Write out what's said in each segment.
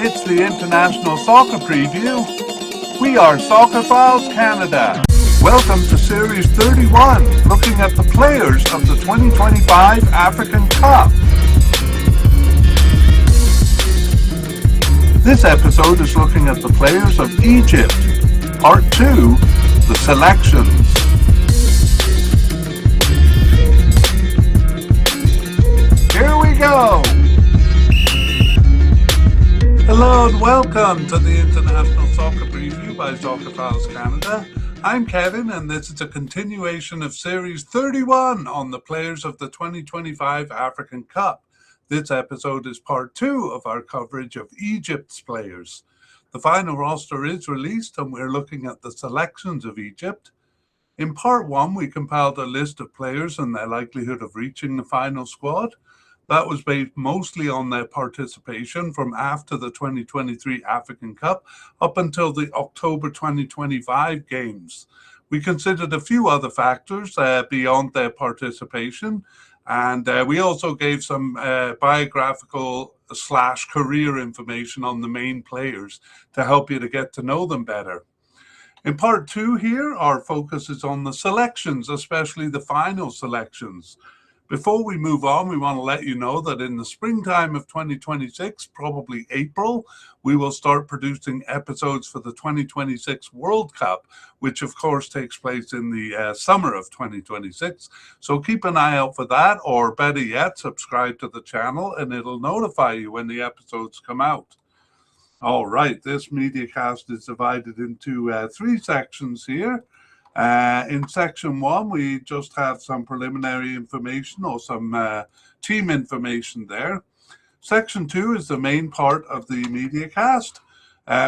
It's the International Soccer Preview. We are Soccerphiles Canada. Welcome to Series 31, looking at the players of the 2025 African Cup. This episode is looking at the players of Egypt. Part 2, the selections. Here we go! Hello and welcome to the International Soccer Preview by Soccerphiles Canada. I'm Kevin and this is a continuation of Series 31 on the players of the 2025 African Cup. This episode is part 2 of our coverage of Egypt's players. The final roster is released and we're looking at the selections of Egypt. In part 1, we compiled a list of players and their likelihood of reaching the final squad. That was based mostly on their participation from after the 2023 African Cup up until the October 2025 games. We considered a few other factors beyond their participation, and we also gave some biographical / career information on the main players to help you to get to know them better. In part 2 here, our focus is on the selections, especially the final selections. Before we move on, we want to let you know that in the springtime of 2026, probably April, we will start producing episodes for the 2026 World Cup, which of course takes place in the summer of 2026. So keep an eye out for that, or better yet, subscribe to the channel and it'll notify you when the episodes come out. All right, this mediacast is divided into 3 sections here. In section 1, we just have some preliminary information or some team information there. Section 2 is the main part of the mediacast.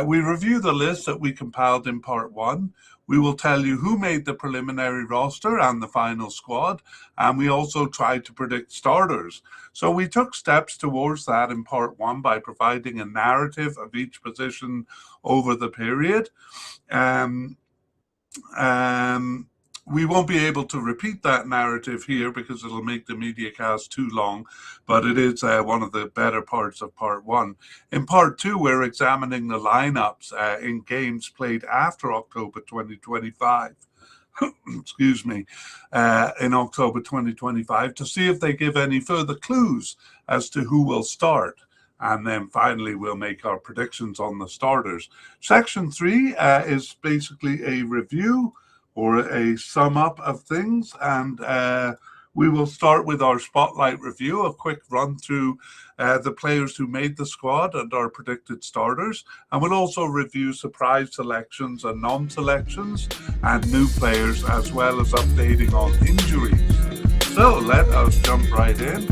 We review the list that we compiled in part 1. We will tell you who made the preliminary roster and the final squad, and we also tried to predict starters. So we took steps towards that in part 1 by providing a narrative of each position over the period. We won't be able to repeat that narrative here because it'll make the mediacast too long, but it is one of the better parts of part 1. In part 2, we're examining the lineups in games played after October 2025. Excuse me, in October 2025 to see if they give any further clues as to who will start. And then finally, we'll make our predictions on the starters. Section 3 is basically a review or a sum up of things. And we will start with our spotlight review, a quick run through the players who made the squad and our predicted starters. And we'll also review surprise selections and non-selections and new players, as well as updating on injuries. So let us jump right in.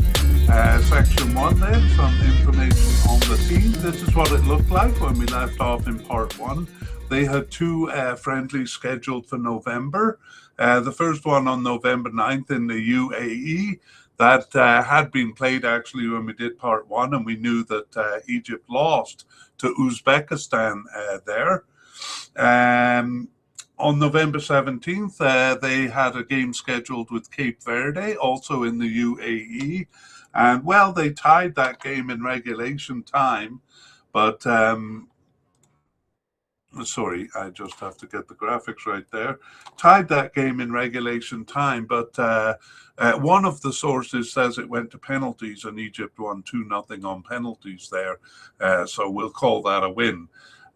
Section 1 then, some information on the team. This is what it looked like when we left off in part 1. They had 2 friendlies scheduled for November. The first one on November 9th in the UAE. That had been played actually when we did part 1, and we knew that Egypt lost to Uzbekistan there. On November 17th, they had a game scheduled with Cape Verde, also in the UAE. And, well, they tied that game in regulation time, but, sorry, I just have to get the graphics right there. Tied that game in regulation time, but one of the sources says it went to penalties and Egypt won 2-0 on penalties there. So we'll call that a win.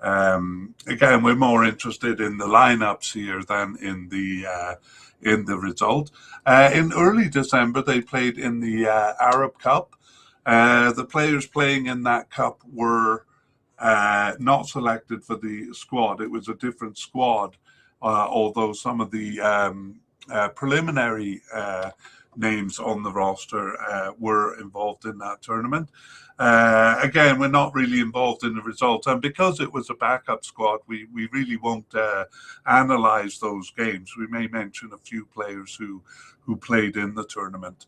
Again, we're more interested in the lineups here than in the result. In early December, they played in the Arab Cup. The players playing in that cup were not selected for the squad. It was a different squad, although some of the preliminary names on the roster were involved in that tournament. Again, we're not really involved in the results, and because it was a backup squad, we really won't analyze those games. We may mention a few players who played in the tournament.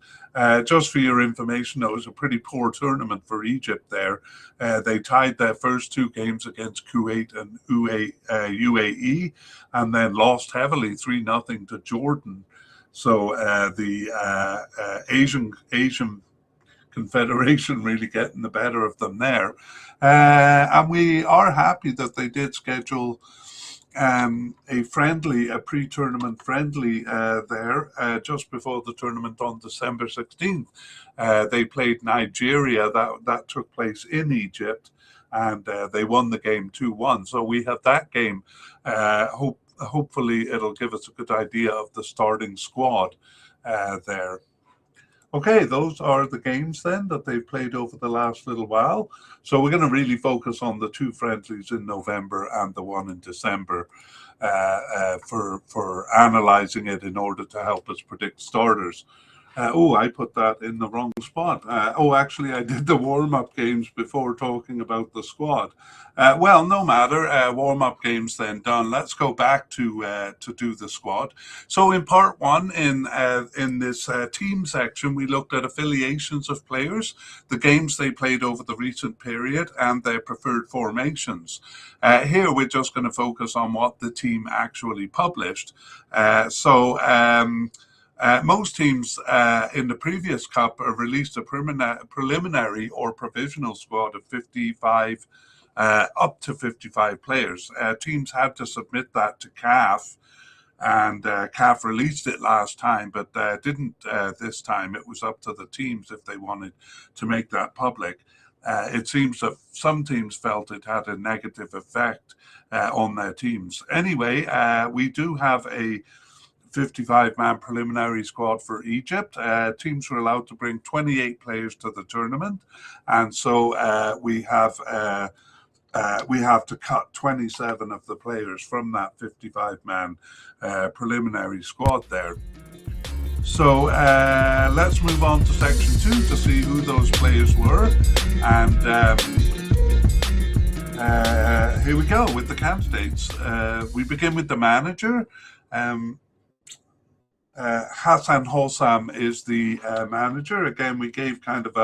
Just for your information, it was a pretty poor tournament for Egypt there. They tied their first 2 games against Kuwait and UAE, and then lost heavily 3-0 to Jordan. So the Asian confederation really getting the better of them there. And we are happy that they did schedule a pre-tournament friendly there just before the tournament on December 16th. They played Nigeria. That took place in Egypt, and they won the game 2-1. So we have that game. Hopefully it'll give us a good idea of the starting squad there. Okay, those are the games then that they've played over the last little while. So we're going to really focus on the two friendlies in November and the one in December for analysing it in order to help us predict starters. I put that in the wrong spot. Actually, I did the warm-up games before talking about the squad. Well, no matter. Warm-up games then done. Let's go back to do the squad. So in part one, in this team section, we looked at affiliations of players, the games they played over the recent period, and their preferred formations. Here, we're just going to focus on what the team actually published. Most teams in the previous cup released a preliminary or provisional squad of 55, up to 55 players. Teams had to submit that to CAF, and CAF released it last time, but didn't this time. It was up to the teams if they wanted to make that public. It seems that some teams felt it had a negative effect on their teams. Anyway, we do have a 55-man preliminary squad for Egypt. Teams were allowed to bring 28 players to the tournament, and so we have to cut 27 of the players from that 55-man preliminary squad there. So let's move on to section 2 to see who those players were, and here we go with the candidates. We begin with the manager. Hassan Hossam is the manager. Again, we gave kind of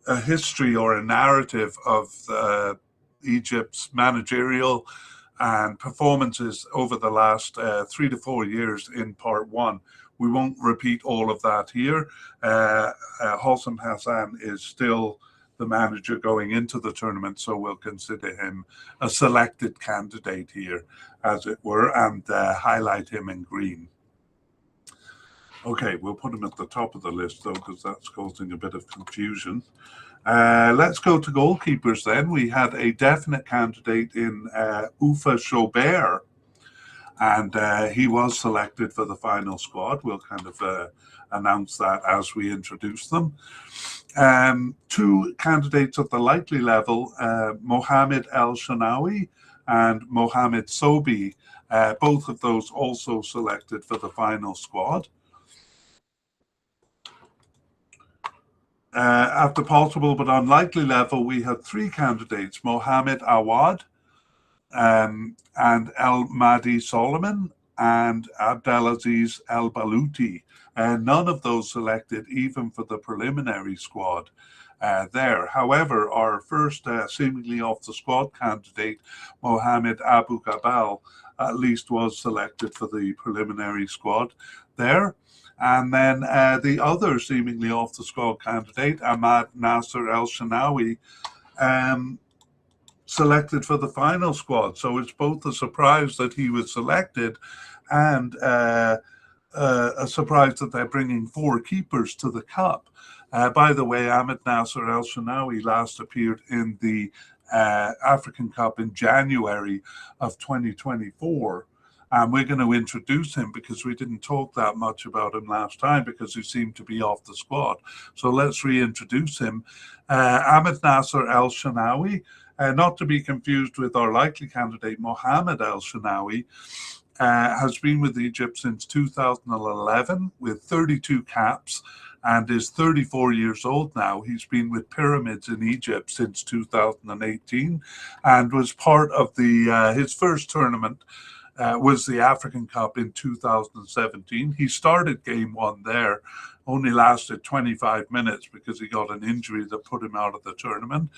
a history or a narrative of Egypt's managerial and performances over the last 3 to 4 years in part one. We won't repeat all of that here. Hossam Hassan is still the manager going into the tournament, so we'll consider him a selected candidate here, as it were, and highlight him in green. Okay, we'll put him at the top of the list, though, because that's causing a bit of confusion. Let's go to goalkeepers then. We had a definite candidate in Ufa Chaubert, and he was selected for the final squad. We'll kind of announce that as we introduce them. Two candidates at the likely level, Mohamed El Shanawi and Mohamed Sobi, both of those also selected for the final squad. At the possible but unlikely level, we had three candidates, Mohamed Awad and El Mahdi Solomon and Abdelaziz El Balouti. None of those selected even for the preliminary squad there. However, our first seemingly off the squad candidate, Mohamed Abu Gabal, at least was selected for the preliminary squad there. And then the other seemingly off the squad candidate, Ahmad Nasser El Shanawi, selected for the final squad. So it's both a surprise that he was selected and a surprise that they're bringing four keepers to the cup. By the way, Ahmed Nasser El Shanawi last appeared in the African Cup in January of 2024. And we're going to introduce him because we didn't talk that much about him last time because he seemed to be off the squad. So let's reintroduce him. Ahmed Nasser El Shanawi, not to be confused with our likely candidate, Mohamed El Shanawi, has been with Egypt since 2011 with 32 caps and is 34 years old now. He's been with Pyramids in Egypt since 2018 and was part of his first tournament was the African Cup in 2017. He started game one there, only lasted 25 minutes because he got an injury that put him out of the tournament.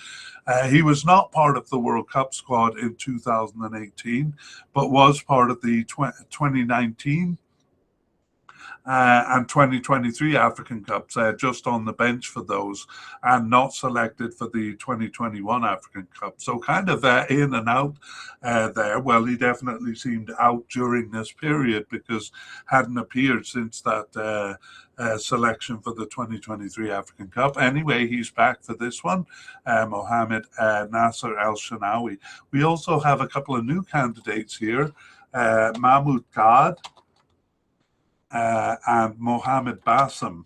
He was not part of the World Cup squad in 2018, but was part of the 2019 and 2023 African Cups, just on the bench for those and not selected for the 2021 African Cup. So kind of in and out there. Well, he definitely seemed out during this period because hadn't appeared since that selection for the 2023 African Cup. Anyway, he's back for this one, Mohamed Nasser El Shanawi. We also have a couple of new candidates here, Mahmoud Gad and Mohamed Bassem.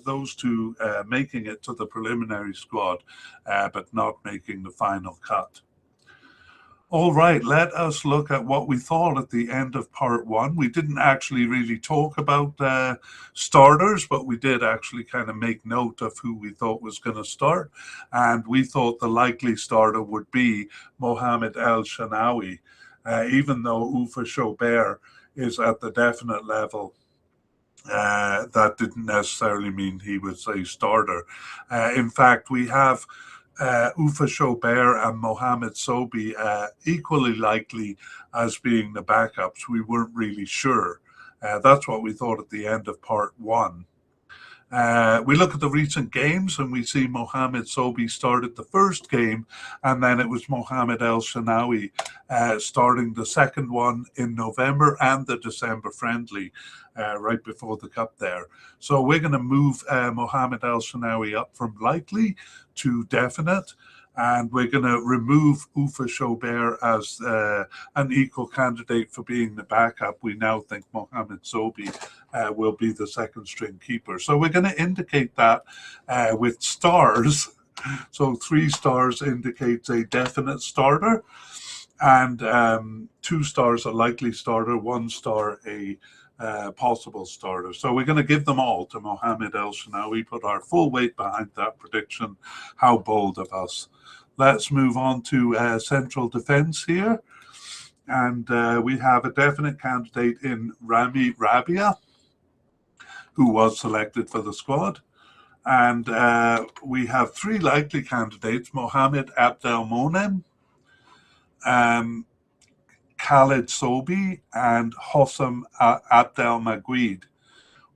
Those two making it to the preliminary squad, but not making the final cut. All right, let us look at what we thought at the end of part one. We didn't actually really talk about starters, but we did actually kind of make note of who we thought was going to start. And we thought the likely starter would be Mohamed El Shanawi, even though Ufa Chaubert is at the definite level. That didn't necessarily mean he was a starter. In fact, we have Ufa Chaubert and Mohamed Sobi equally likely as being the backups. We weren't really sure. That's what we thought at the end of part one. We look at the recent games and we see Mohamed Sobi started the first game, and then it was Mohamed El Shanawi starting the second one in November and the December friendly right before the cup there. So we're going to move Mohamed El Shanawi up from likely to definite, and we're going to remove Ufa Chaubert as an equal candidate for being the backup. We now think Mohamed Sobi will be the second string keeper. So we're going to indicate that with stars. So 3 stars indicates a definite starter, and 2 stars a likely starter, 1 star a possible starter. So we're going to give them all to Mohamed El Shanawi, put our full weight behind that prediction. How bold of us. Let's move on to central defense here. And we have a definite candidate in Rami Rabia, who was selected for the squad. And we have 3 likely candidates, Mohamed Abdelmonem, Khalid Sobi, and Hossam Abdelmaguid.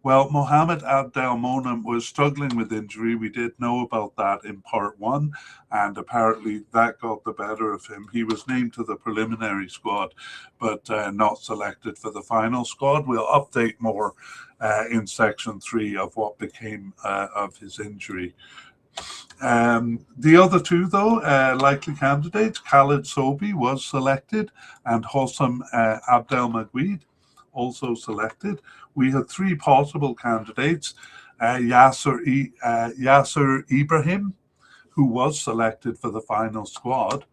Well, Mohamed Abdelmonem was struggling with injury. We did know about that in part one, and apparently that got the better of him. He was named to the preliminary squad, but not selected for the final squad. We'll update more in section 3 of what became of his injury. The other 2, though, likely candidates, Khalid Sobi was selected, and Hossam Abdelmaguid also selected. We had 3 possible candidates, Yasser Ibrahim, who was selected for the final squad,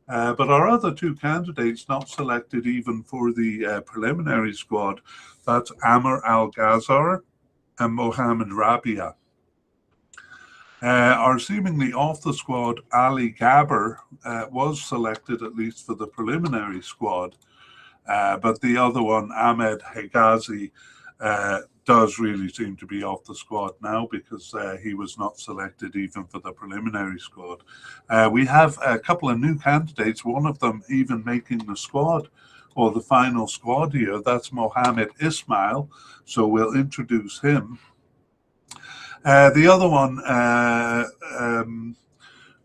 but our other 2 candidates not selected even for the preliminary squad. That's Amr Al-Ghazar and Mohamed Rabia. Our seemingly off the squad, Ali Gabber, was selected at least for the preliminary squad, but the other one, Ahmed Hegazi, does really seem to be off the squad now because he was not selected even for the preliminary squad. We have a couple of new candidates, one of them even making the squad or the final squad here. That's Mohamed Ismail, so we'll introduce him. The other one,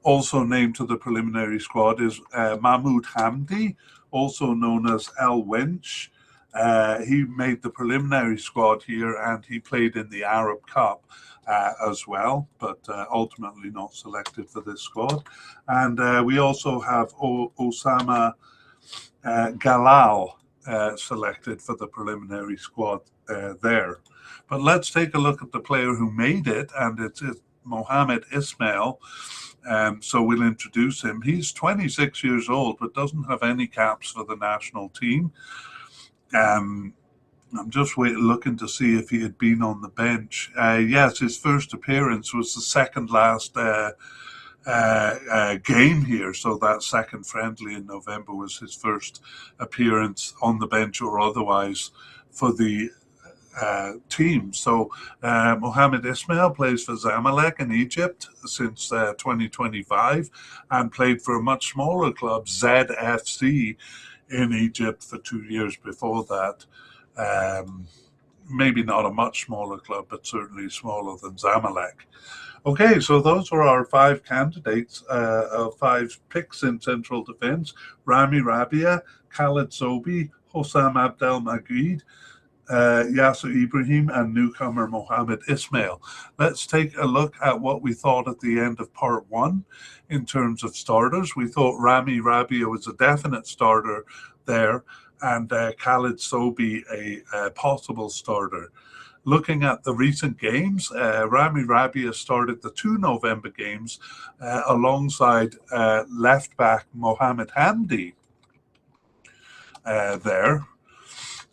also named to the preliminary squad, is Mahmoud Hamdi, also known as El Wench. He made the preliminary squad here, and he played in the Arab Cup as well, but ultimately not selected for this squad. And we also have Osama Galal selected for the preliminary squad there. But let's take a look at the player who made it, and it's Mohamed Ismail. So we'll introduce him. He's 26 years old, but doesn't have any caps for the national team. I'm just looking to see if he had been on the bench. Yes, his first appearance was the second last game here. So that second friendly in November was his first appearance on the bench or otherwise for the team. So Mohamed Ismail plays for Zamalek in Egypt since 2025 and played for a much smaller club, ZFC, in Egypt for 2 years before that. maybe not a much smaller club, but certainly smaller than Zamalek. Okay, so those were our 5 candidates, 5 picks in central defence: Rami Rabia, Khaled Sobi, Hossam Abdel Magid, Yasser Ibrahim, and newcomer Mohamed Ismail. Let's take a look at what we thought at the end of part 1 in terms of starters. We thought Rami Rabia was a definite starter there, and Khaled Sobi a possible starter. Looking at the recent games, Rami Rabia started the 2 November games alongside left back Mohamed Hamdi there.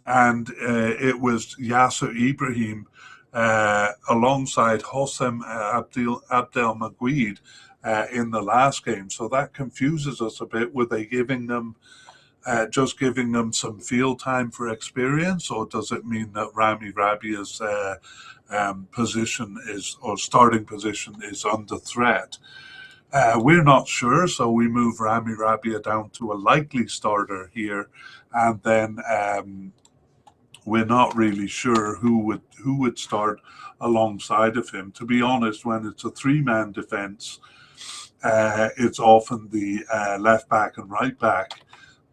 And it was Yasser Ibrahim alongside Hossam Abdel Magid in the last game. So that confuses us a bit. Were they giving them just giving them some field time for experience, or does it mean that Rami Rabia's position is, or starting position, is under threat? We're not sure, so we move Rami Rabia down to a likely starter here, and then we're not really sure who would start alongside of him. To be honest, when it's a 3-man defence, it's often the left back and right back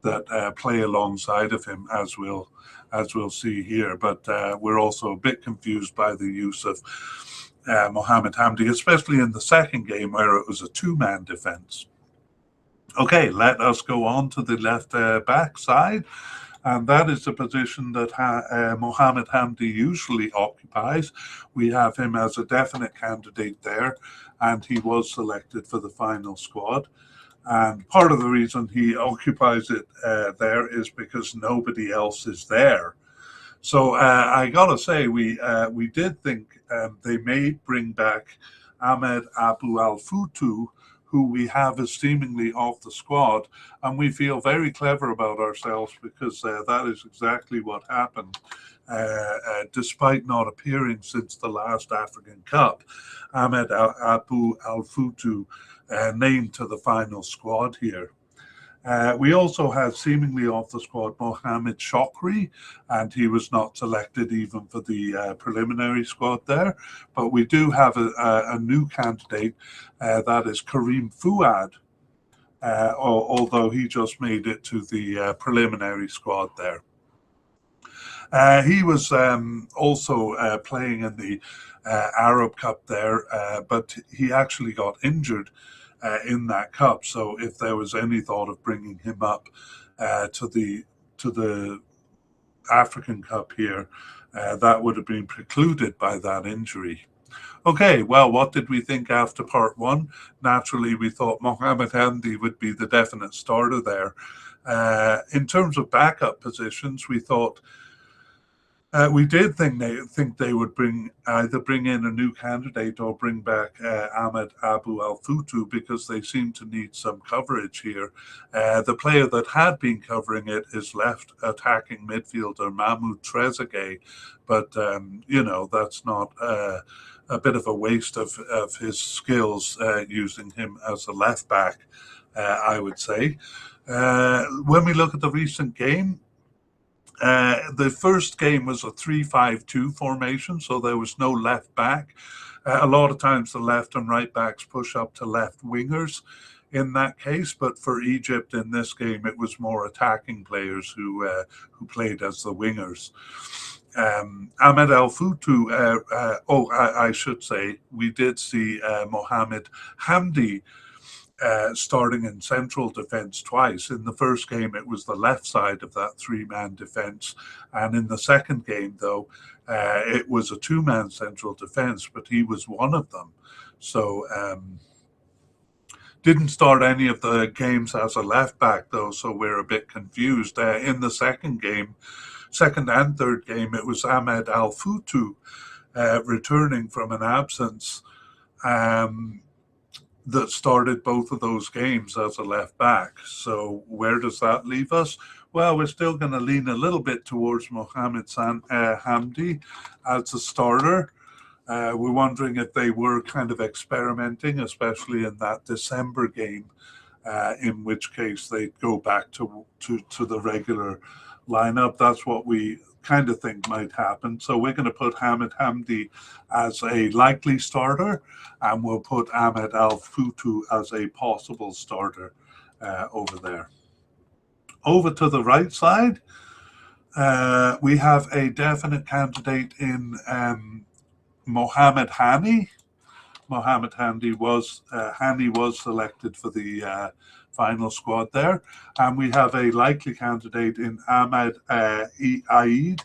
that play alongside of him, as we'll see here. But we're also a bit confused by the use of Mohamed Hamdi, especially in the second game where it was a 2-man defence. Okay, let us go on to the left back side. And that is the position that Mohamed Hamdi usually occupies. We have him as a definite candidate there, and he was selected for the final squad. And part of the reason he occupies it there is because nobody else is there. So I gotta say, we did think they may bring back Ahmed Abu Al Futu, who we have as seemingly off the squad, and we feel very clever about ourselves because that is exactly what happened. Despite not appearing since the last African Cup, Ahmed Abu Al Futu named to the final squad here. We also had seemingly off the squad Mohamed Shokri, and he was not selected even for the preliminary squad there. But we do have a new candidate, that is Karim Fuad, although he just made it to the preliminary squad there. He was also playing in the Arab Cup there, but he actually got injured in that cup. So if there was any thought of bringing him up to the African Cup here, that would have been precluded by that injury. Okay, well, what did we think after part 1? Naturally, we thought Mohamed Hamdi would be the definite starter there. In terms of backup positions, we thought we did think they would either bring in a new candidate or bring back Ahmed Abu Al Futu, because they seem to need some coverage here. The player that had been covering it is left attacking midfielder Mahmoud Trezeguet, but that's not a bit of a waste of his skills using him as a left back, I would say. When we look at the recent game, the first game was a 3-5-2 formation, so there was no left back. A lot of times the left and right backs push up to left wingers in that case, but for Egypt in this game it was more attacking players who played as the wingers. Ahmed Al Futu, I should say, we did see Mohamed Hamdi starting in central defence twice. In the first game, it was the left side of that 3-man defence, and in the second game, though, it was a 2-man central defence, but he was one of them. So didn't start any of the games as a left back, though, so we're a bit confused. In the second and third game, it was Ahmed Al Futu returning from an absence that started both of those games as a left back. So where does that leave us? Well, we're still going to lean a little bit towards Mohamed Hamdi as a starter. We're wondering if they were kind of experimenting, especially in that December game, in which case they'd go back to the regular lineup. That's what we kind of think might happen. So we're going to put Hamid Hamdi as a likely starter, and we'll put Ahmed Al Futu as a possible starter over there. Over to the right side, we have a definite candidate in Mohamed Hani. Mohamed Hani was selected for the final squad there, and we have a likely candidate in Ahmed Eid,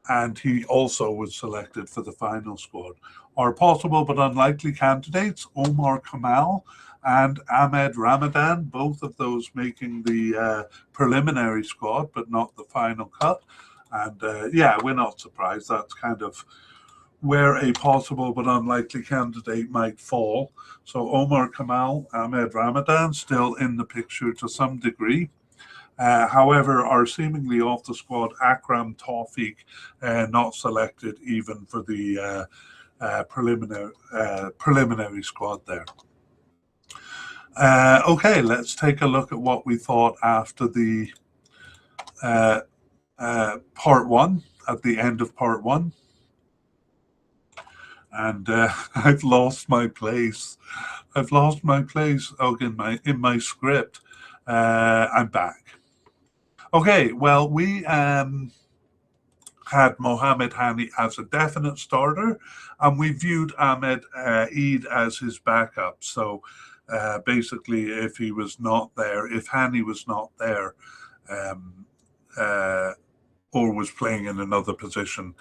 and he also was selected for the final squad. Our possible but unlikely candidates: Omar Kamal and Ahmed Ramadan, both of those making the preliminary squad but not the final cut. And yeah, we're not surprised. That's kind of where a possible but unlikely candidate might fall. So Omar Kamal, Ahmed Ramadan still in the picture to some degree. However, our seemingly off the squad Akram Tawfiq not selected even for the preliminary squad there. Okay, let's take a look at what we thought after the part one, at the end of part one. And I've lost my place. I've lost my place in my script. I'm back. Okay, well, we had Mohamed Hani as a definite starter, and we viewed Ahmed Eid as his backup. So basically, if he was not there, if Hani was not there, or was playing in another position,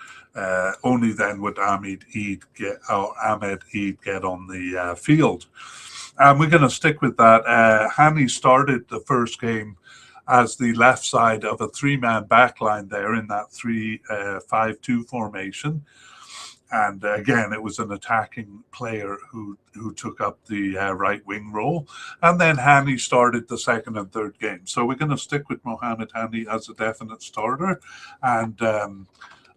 only then would Ahmed Eid get on the field. And we're going to stick with that. Hani started the first game as the left side of a three-man backline there in that 3-5-2 formation. And again, it was an attacking player who took up the right wing role. And then Hani started the second and third game. So we're going to stick with Mohamed Hani as a definite starter. And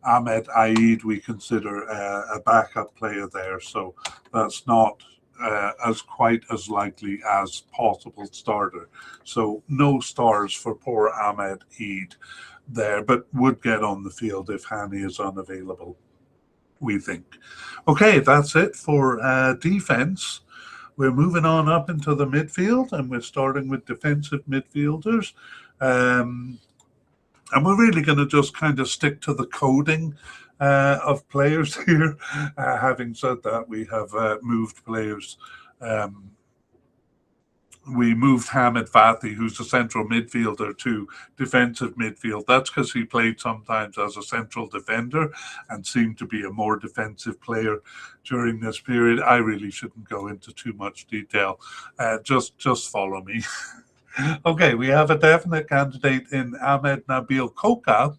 Ahmed Eid, we consider a backup player there. So that's not as quite as likely as possible starter. So no stars for poor Ahmed Eid there, but would get on the field if Hani is unavailable, we think. Okay, that's it for defense. We're moving on up into the midfield, and we're starting with defensive midfielders. And we're really going to just kind of stick to the coding of players here. Having said that, we have moved players. We moved Hamid Fathi, who's a central midfielder, to defensive midfield. That's because he played sometimes as a central defender and seemed to be a more defensive player during this period. I really shouldn't go into too much detail. Just follow me. Okay, we have a definite candidate in Ahmed Nabil Koka.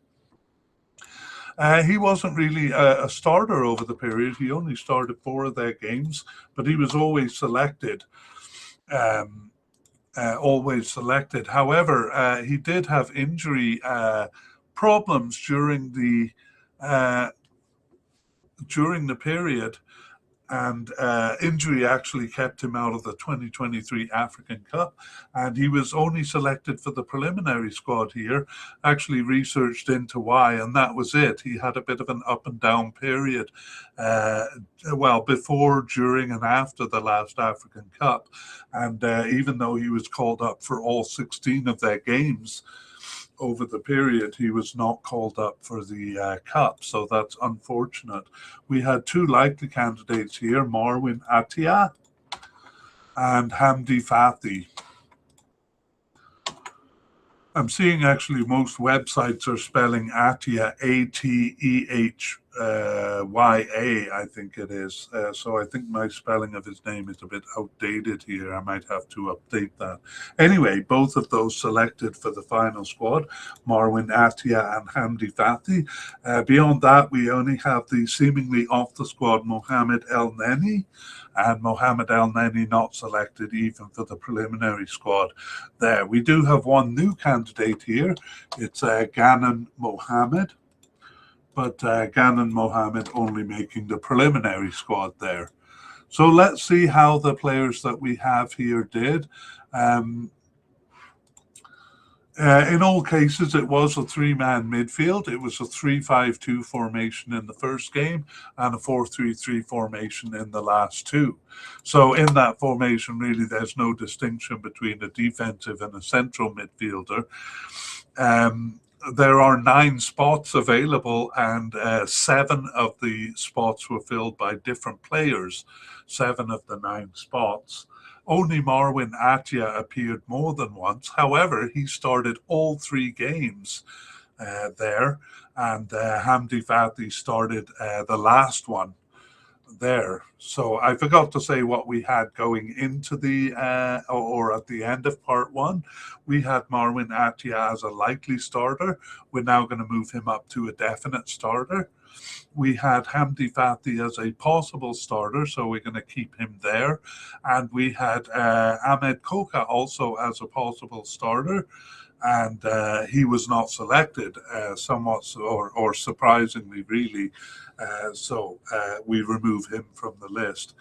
He wasn't really a starter over the period. He only started 4 of their games, but he was always selected. However, he did have injury problems during the period, and injury actually kept him out of the 2023 African Cup, and he was only selected for the preliminary squad here. Actually researched into why, and that was it. He had a bit of an up and down period, before, during, and after the last African Cup, and even though he was called up for all 16 of their games over the period, he was not called up for the cup, so that's unfortunate. We had 2 likely candidates here, Marwin Atia and Hamdi Fathi. I'm seeing actually most websites are spelling Atia Atehya, I think it is. So I think my spelling of his name is a bit outdated here. I might have to update that. Anyway, both of those selected for the final squad, Marwin Atia and Hamdi Fathi. Beyond that, we only have the seemingly off the squad Mohamed El Neni, and Mohamed El Neni not selected even for the preliminary squad there. We do have one new candidate here. It's Ghanan Mohamed, but Ghanan Mohamed only making the preliminary squad there. So let's see how the players that we have here did. In all cases, it was a three-man midfield. It was a 3-5-2 formation in the first game and a 4-3-3 formation in the last two. So in that formation, really, there's no distinction between a defensive and a central midfielder. There are 9 spots available, and 7 of the spots were filled by different players. 7 of the 9 spots. Only Marwin Attia appeared more than once. However, he started all 3 games there, and Hamdi Fati started the last one there. So I forgot to say what we had going into the or at the end of part 1. We had Marwin Attia as a likely starter. We're now going to move him up to a definite starter. We had Hamdi Fati as a possible starter, so we're going to keep him there. And we had Ahmed Koka also as a possible starter, and he was not selected, somewhat or surprisingly, really. So we remove him from the list.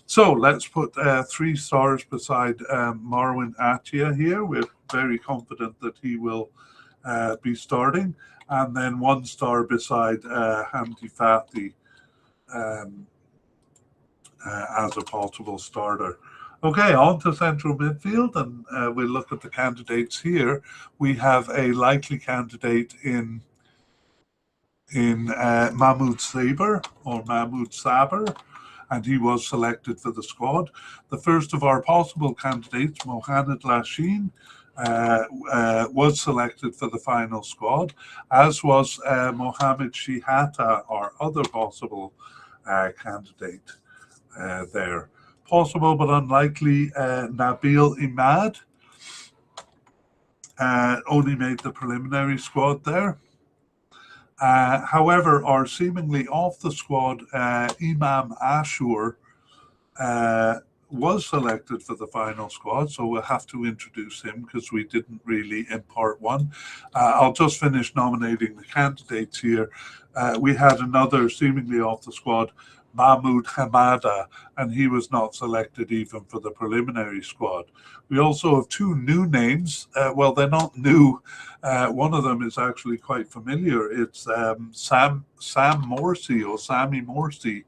So let's put 3 stars beside Marwin Attia here. We're very confident that he will be starting. And then 1 star beside Hamdi Fati as a possible starter. Okay, on to central midfield, and we'll look at the candidates here. We have a likely candidate in Mahmoud Saber, or Mahmoud Saber, and he was selected for the squad. The first of our possible candidates, Mohamed Lashin, was selected for the final squad, as was Mohamed Shihata, our other possible candidate there. Possible but unlikely, Nabil Imad only made the preliminary squad there. However, our seemingly off the squad, Imam Ashur, was selected for the final squad, so we'll have to introduce him because we didn't really in part 1. I'll just finish nominating the candidates here. We had another seemingly off the squad, Mahmoud Hamada, and he was not selected even for the preliminary squad. We also have 2 new names. Well, they're not new. One of them is actually quite familiar. It's Sam Morsi, or Sami Morsi.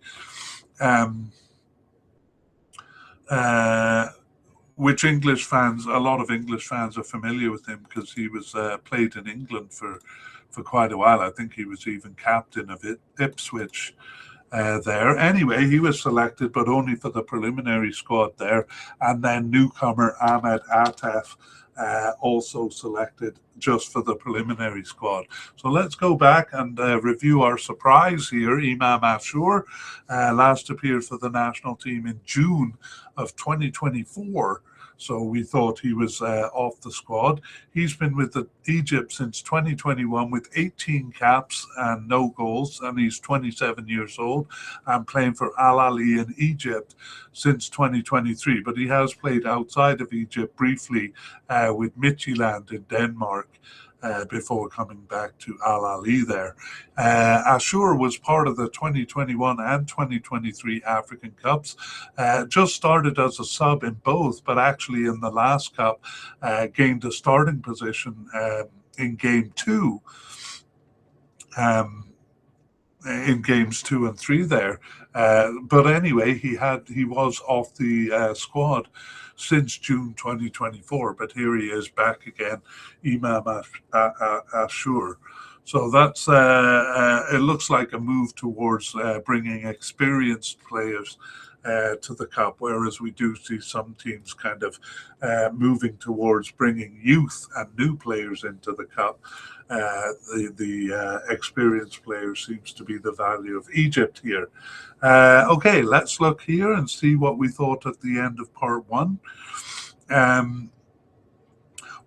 Which English fans, a lot of English fans are familiar with him because he was played in England for quite a while. I think he was even captain of Ipswich there. Anyway, he was selected, but only for the preliminary squad there. And then newcomer Ahmed Atef also selected just for the preliminary squad. So let's go back and review our surprise here. Imam Ashur last appeared for the national team in June of 2024. So we thought he was off the squad. He's been with Egypt since 2021 with 18 caps and no goals, and he's 27 years old and playing for Al Ahly in Egypt since 2023. But he has played outside of Egypt briefly with Midtjylland in Denmark. Before coming back to Al Ahly there. Ashur was part of the 2021 and 2023 African Cups. Just started as a sub in both, but actually in the last cup gained a starting position in game 2. In games 2 and 3 there. But anyway, he was off the squad since June 2024, but here he is back again, Imam Ashur. So that's it looks like a move towards bringing experienced players to the cup, whereas we do see some teams kind of moving towards bringing youth and new players into the cup. The experienced player seems to be the value of Egypt here. Okay, let's look here and see what we thought at the end of part 1.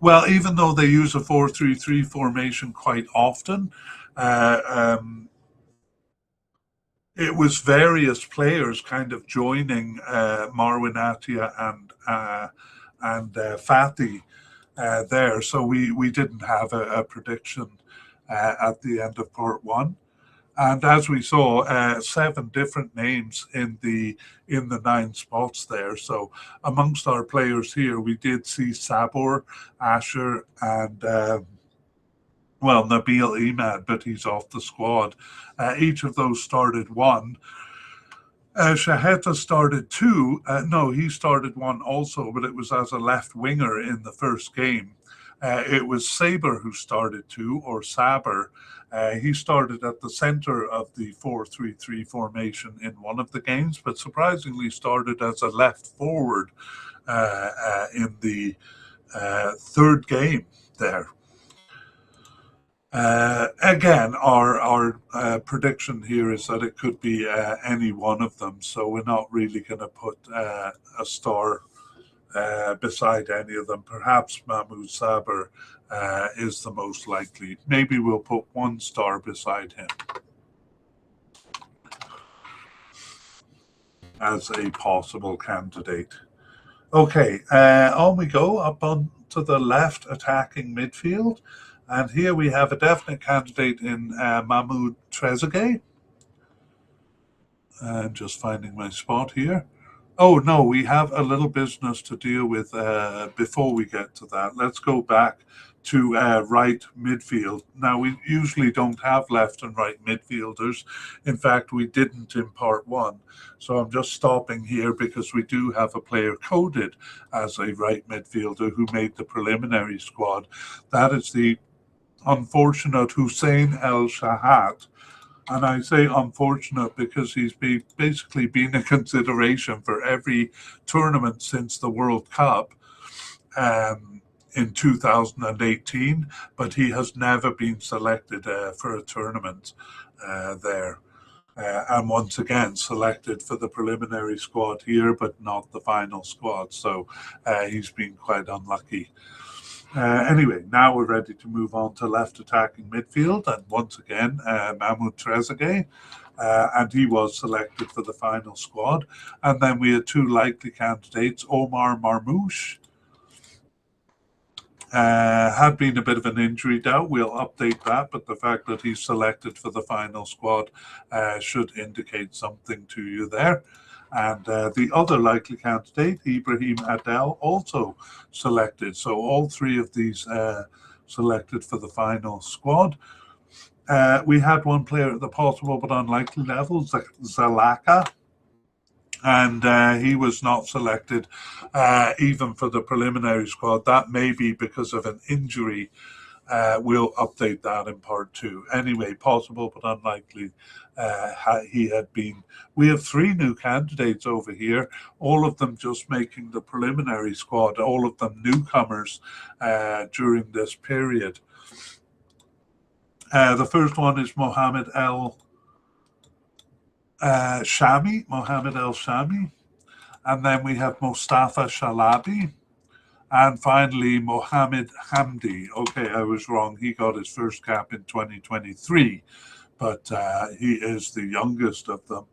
Well, even though they use a 4-3-3 formation quite often, it was various players kind of joining Marwin Attia and Fati there. So we didn't have a prediction at the end of part 1. And as we saw, 7 different names in the 9 spots there. So amongst our players here, we did see Sabor, Asher, and Nabil Imad, but he's off the squad. Each of those started one. Shaheta started two. No, he started one also, but it was as a left winger in the first game. It was Saber who started two, or Saber. He started at the center of the 4-3-3 formation in one of the games, but surprisingly started as a left forward in the third game there. Again, our prediction here is that it could be any one of them, so we're not really going to put a star beside any of them. Perhaps Mahmoud Saber is the most likely. Maybe we'll put 1 star beside him as a possible candidate. Okay, on we go up on to the left attacking midfield. And here we have a definite candidate in Mahmoud Trezeguet. I'm just finding my spot here. Oh, no, we have a little business to deal with before we get to that. Let's go back to right midfield. Now, we usually don't have left and right midfielders. In fact, we didn't in part 1. So I'm just stopping here because we do have a player coded as a right midfielder who made the preliminary squad. That is the unfortunate Hussein El Shahat. And I say unfortunate because he's basically been a consideration for every tournament since the World Cup in 2018, but he has never been selected for a tournament there. And once again, selected for the preliminary squad here, but not the final squad. So he's been quite unlucky. Anyway, now we're ready to move on to left attacking midfield, and once again, Mahmoud Trezeguet, and he was selected for the final squad. And then we had 2 likely candidates. Omar Marmoush had been a bit of an injury doubt. We'll update that, but the fact that he's selected for the final squad should indicate something to you there. And the other likely candidate, Ibrahim Adel, also selected. So all 3 of these selected for the final squad. We had 1 player at the possible but unlikely level, Zalaka, and he was not selected even for the preliminary squad. That may be because of an injury. We'll update that in part 2. Anyway, possible but unlikely. He had been. We have 3 new candidates over here, all of them just making the preliminary squad, all of them newcomers during this period. The first one is Mohammed El Shami, and then we have Mustafa Shalabi, and finally Mohammed Hamdi. Okay, I was wrong. He got his first cap in 2023, but he is the youngest of them.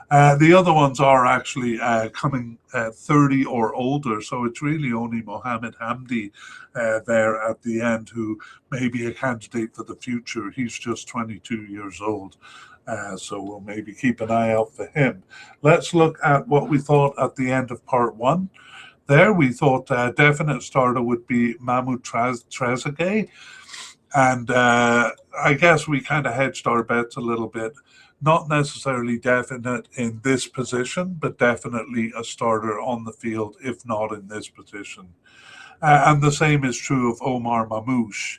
The other ones are actually coming 30 or older, so it's really only Mohammed Hamdi there at the end who may be a candidate for the future. He's just 22 years old. So we'll maybe keep an eye out for him. Let's look at what we thought at the end of part 1. There, we thought a definite starter would be Mahmoud Trezeguet. And I guess we kind of hedged our bets a little bit. Not necessarily definite in this position, but definitely a starter on the field, if not in this position. And the same is true of Omar Mamouche.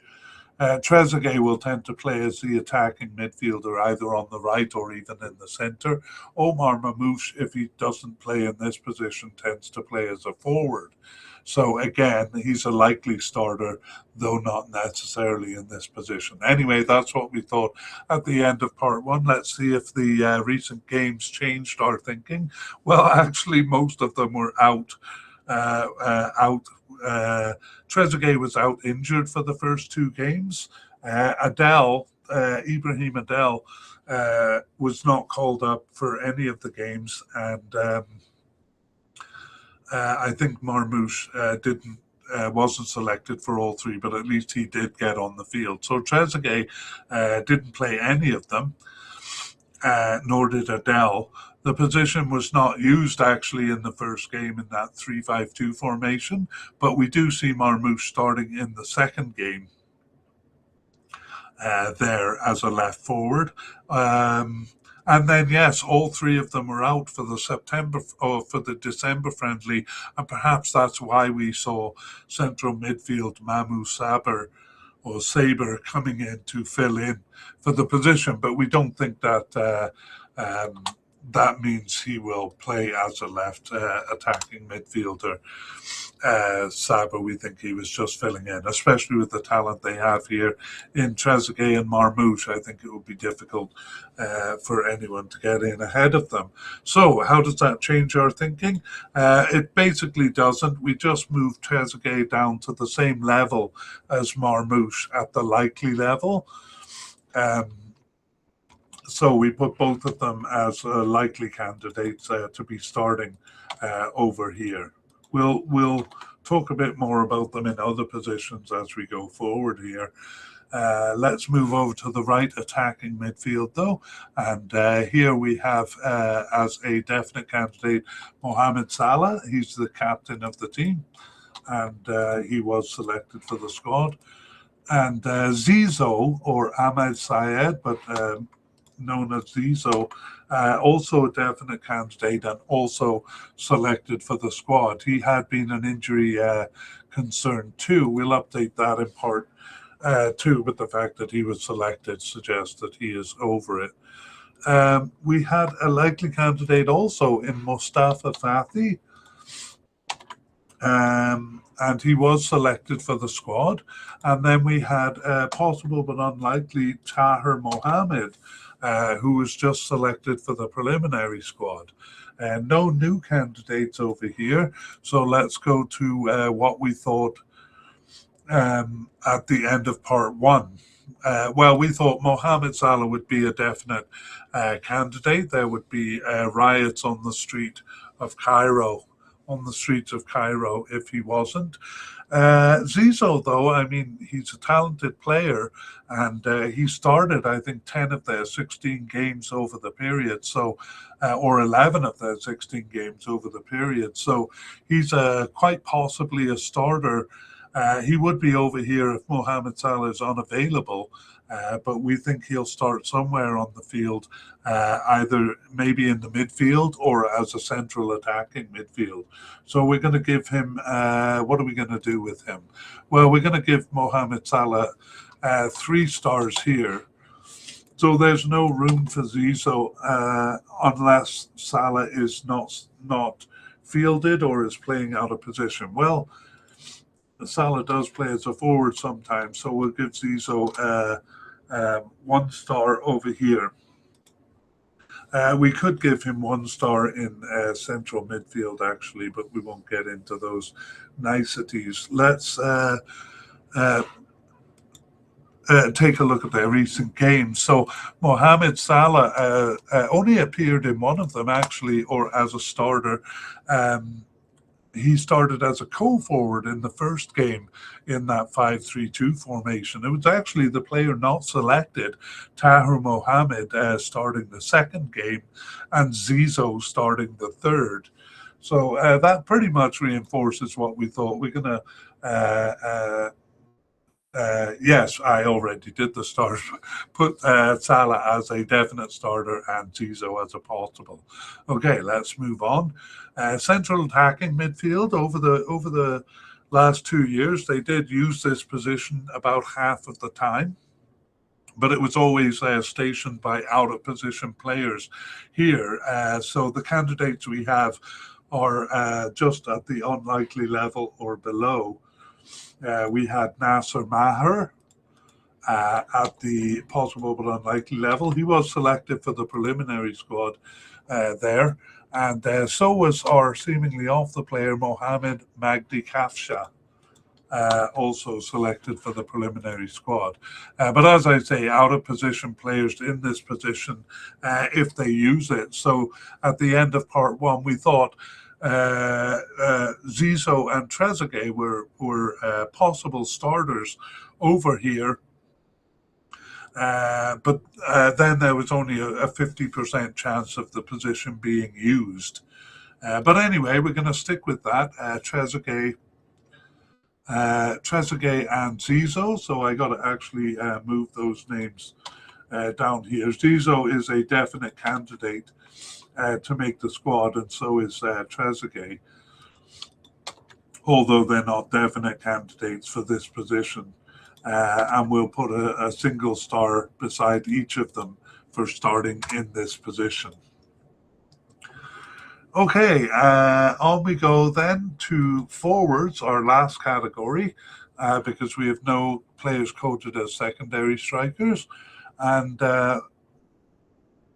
Trezeguet will tend to play as the attacking midfielder, either on the right or even in the centre. Omar Mamouche, if he doesn't play in this position, tends to play as a forward. So again, he's a likely starter, though not necessarily in this position. Anyway, that's what we thought at the end of part 1. Let's see if the recent games changed our thinking. Well, actually, most of them were out. Trezeguet was out injured for the first 2 games. Ibrahim Adel, was not called up for any of the games, and I think Marmouche wasn't selected for all 3, but at least he did get on the field. So Trezeguet didn't play any of them. nor did Adele. The position was not used actually in the first game in that 3-5-2 formation, but we do see Marmoush starting in the second game there as a left forward. And then, yes, all three of them were out for the September or for the December friendly, and perhaps that's why we saw central midfield Mamu Saber or Saber coming in to fill in for the position. But we don't think that that means he will play as a left attacking midfielder. Saber, we think he was just filling in, especially with the talent they have here in Trezeguet and Marmoush. I think it would be difficult for anyone to get in ahead of them. So, how does that change our thinking? It basically doesn't. We just move Trezeguet down to the same level as Marmoush at the likely level. So we put both of them as likely candidates to be starting over here. We'll talk a bit more about them in other positions as we go forward here. Let's move over to the right attacking midfield though, and here we have as a definite candidate Mohamed Salah. He's the captain of the team, and he was selected for the squad. And Zizou or Ahmed Syed, but known as Zizou, also a definite candidate and also selected for the squad. He had been an injury concern too. We'll update that in part two, but the fact that he was selected suggests that he is over it. We had a likely candidate also in Mustafa Fathi, and he was selected for the squad. And then we had possible but unlikely Tahir Mohammed, who was just selected for the preliminary squad. No new candidates over here. So let's go to what we thought at the end of part one. Well, we thought Mohamed Salah would be a definite candidate. There would be riots on the streets of Cairo if he wasn't. Zizou, though, I mean, he's a talented player, and he started, I think, 10 of their 16 games over the period, so or 11 of their 16 games over the period. So he's quite possibly a starter. He would be over here if Mohamed Salah is unavailable, but we think he'll start somewhere on the field, either maybe in the midfield or as a central attacking midfield. So we're going to give him, what are we going to do with him? Well, we're going to give Mohamed Salah 3 stars here. So there's no room for Zizou unless Salah is not fielded or is playing out of position. Well, Salah does play as a forward sometimes, so we'll give Zizou 1 star over here. We could give him 1 star in central midfield, actually, but we won't get into those niceties. Let's take a look at their recent games. So Mohamed Salah only appeared in one of them, actually, or as a starter. He started as a co-forward in the first game in that 5-3-2 formation. It was actually the player not selected, Tahir Mohammed, starting the second game, and Zizou starting the third. So that pretty much reinforces what we thought. We're going to yes, I already did the start. Put Salah as a definite starter and Zizou as a possible. Okay, let's move on. Central attacking midfield over the last 2 years, they did use this position about half of the time, but it was always stationed by out of position players here. So the candidates we have are just at the unlikely level or below. We had Nasser Maher at the possible but unlikely level. He was selected for the preliminary squad there. And so was our seemingly off the player, Mohamed Magdi Kafsha, also selected for the preliminary squad. But as I say, out of position players in this position if they use it. So at the end of part one, we thought Zizou and Trezeguet were possible starters over here. But then there was only a 50% chance of the position being used. But anyway, we're going to stick with that. Trezeguet and Zizou. So I got to actually move those names down here. Zizou is a definite candidate to make the squad, and so is Trezeguet, although they're not definite candidates for this position. And we'll put a single star beside each of them for starting in this position. Okay, on we go then to forwards, our last category, because we have no players quoted as secondary strikers. And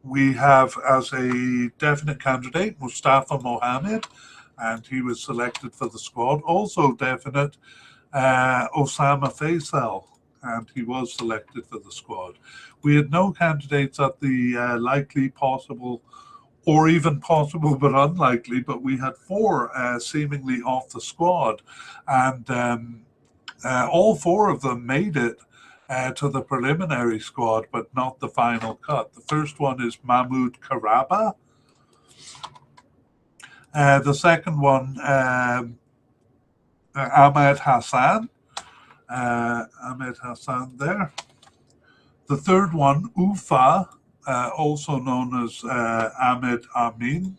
we have as a definite candidate Mustafa Mohamed, and he was selected for the squad. Also definite Osama Faisal, and he was selected for the squad. We had no candidates at the likely, possible, or even possible but unlikely, but we had four seemingly off the squad, and all four of them made it to the preliminary squad, but not the final cut. The first one is Mahmoud Karaba. The second one, Ahmed Hassan. Ahmed Hassan there. The third one, Ufa, also known as Ahmed Amin,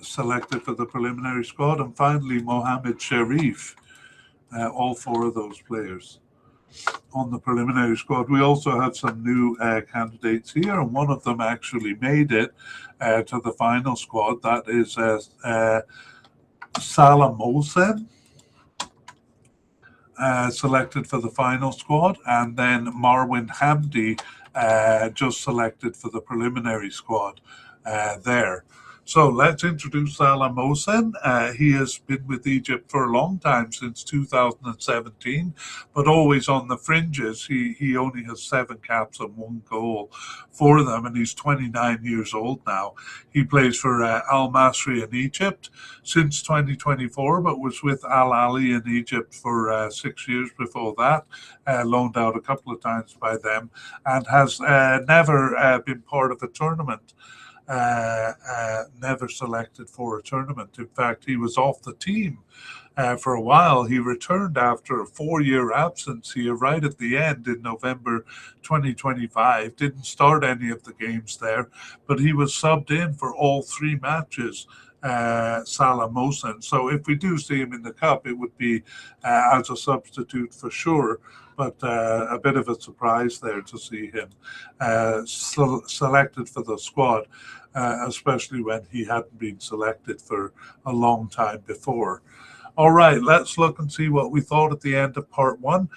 selected for the preliminary squad. And finally, Mohammed Sharif, all four of those players on the preliminary squad. We also have some new candidates here, and one of them actually made it to the final squad. That is Salah Mohsen, selected for the final squad, and then Marwin Hamdi just selected for the preliminary squad there. So let's introduce Salah Mohsen. He has been with Egypt for a long time, since 2017, but always on the fringes. He only has 7 caps and 1 goal for them, and he's 29 years old now. He plays for Al Masry in Egypt since 2024, but was with Al Ali in Egypt for 6 years before that, loaned out a couple of times by them, and has never been part of a tournament. Never selected for a tournament. In fact, he was off the team for a while. He returned after a 4-year absence here right at the end in November 2025. Didn't start any of the games there, but he was subbed in for all 3 matches, Salah Mohsen. So if we do see him in the Cup, it would be as a substitute for sure. But a bit of a surprise there to see him selected for the squad, especially when he hadn't been selected for a long time before. All right, let's look and see what we thought at the end of part 1.